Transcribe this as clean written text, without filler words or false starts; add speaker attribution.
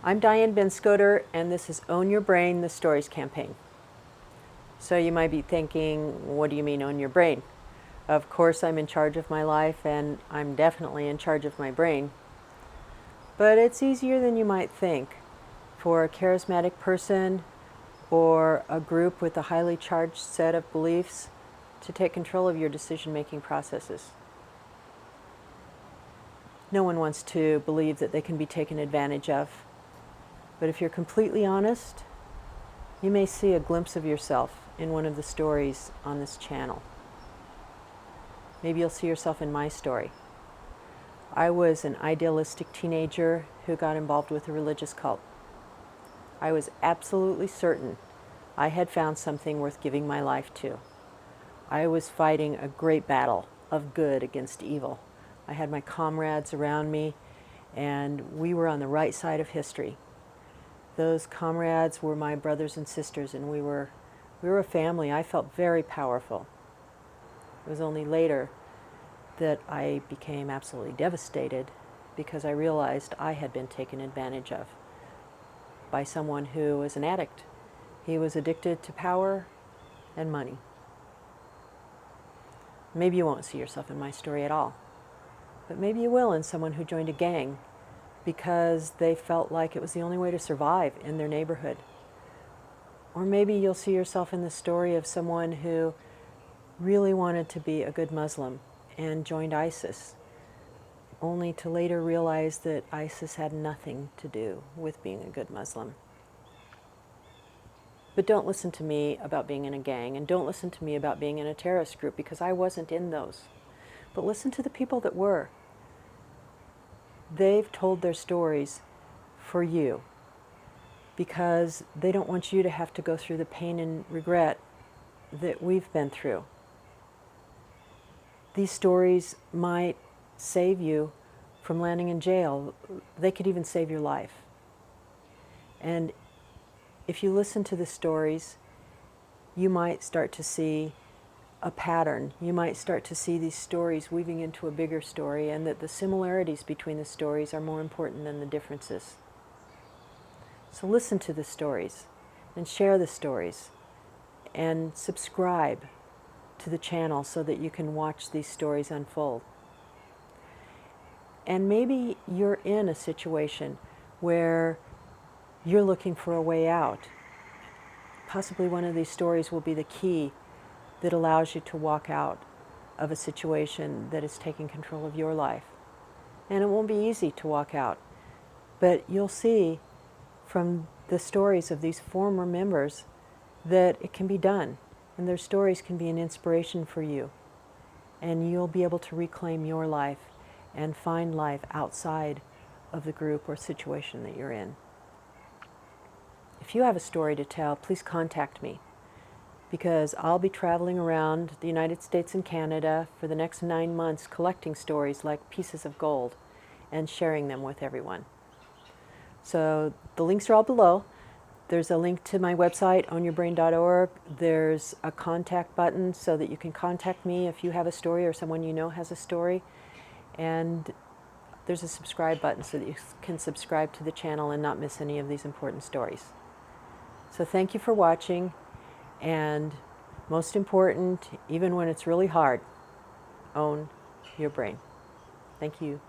Speaker 1: I'm Diane Ben-Scoter, and this is Own Your Brain, the Stories campaign. So you might be thinking, what do you mean own your brain? Of course I'm in charge of my life, and I'm definitely in charge of my brain. But it's easier than you might think for a charismatic person or a group with a highly charged set of beliefs to take control of your decision-making processes. No one wants to believe that they can be taken advantage of. But if you're completely honest, you may see a glimpse of yourself in one of the stories on this channel. Maybe you'll see yourself in my story. I was an idealistic teenager who got involved with a religious cult. I was absolutely certain I had found something worth giving my life to. I was fighting a great battle of good against evil. I had my comrades around me, and we were on the right side of history. Those comrades were my brothers and sisters, and we were a family. I felt very powerful. It was only later that I became absolutely devastated because I realized I had been taken advantage of by someone who was an addict. He was addicted to power and money. Maybe you won't see yourself in my story at all, but maybe you will in someone who joined a gang because they felt like it was the only way to survive in their neighborhood. Or maybe you'll see yourself in the story of someone who really wanted to be a good Muslim and joined ISIS, only to later realize that ISIS had nothing to do with being a good Muslim. But don't listen to me about being in a gang, and don't listen to me about being in a terrorist group, because I wasn't in those. But listen to the people that were. They've told their stories for you because they don't want you to have to go through the pain and regret that we've been through. These stories might save you from landing in jail. They could even save your life. And if you listen to the stories, you might start to see a pattern. You might start to see these stories weaving into a bigger story, and that the similarities between the stories are more important than the differences. So listen to the stories and share the stories and subscribe to the channel so that you can watch these stories unfold. And maybe you're in a situation where you're looking for a way out. Possibly one of these stories will be the key that allows you to walk out of a situation that is taking control of your life. And it won't be easy to walk out, but you'll see from the stories of these former members that it can be done, and their stories can be an inspiration for you, and you'll be able to reclaim your life and find life outside of the group or situation that you're in. If you have a story to tell, please contact me, because I'll be traveling around the United States and Canada for the next 9 months collecting stories like pieces of gold and sharing them with everyone. So the links are all below. There's a link to my website, ownyourbrain.org. There's a contact button so that you can contact me if you have a story or someone you know has a story. And there's a subscribe button so that you can subscribe to the channel and not miss any of these important stories. So thank you for watching. And most important, even when it's really hard, own your brain. Thank you.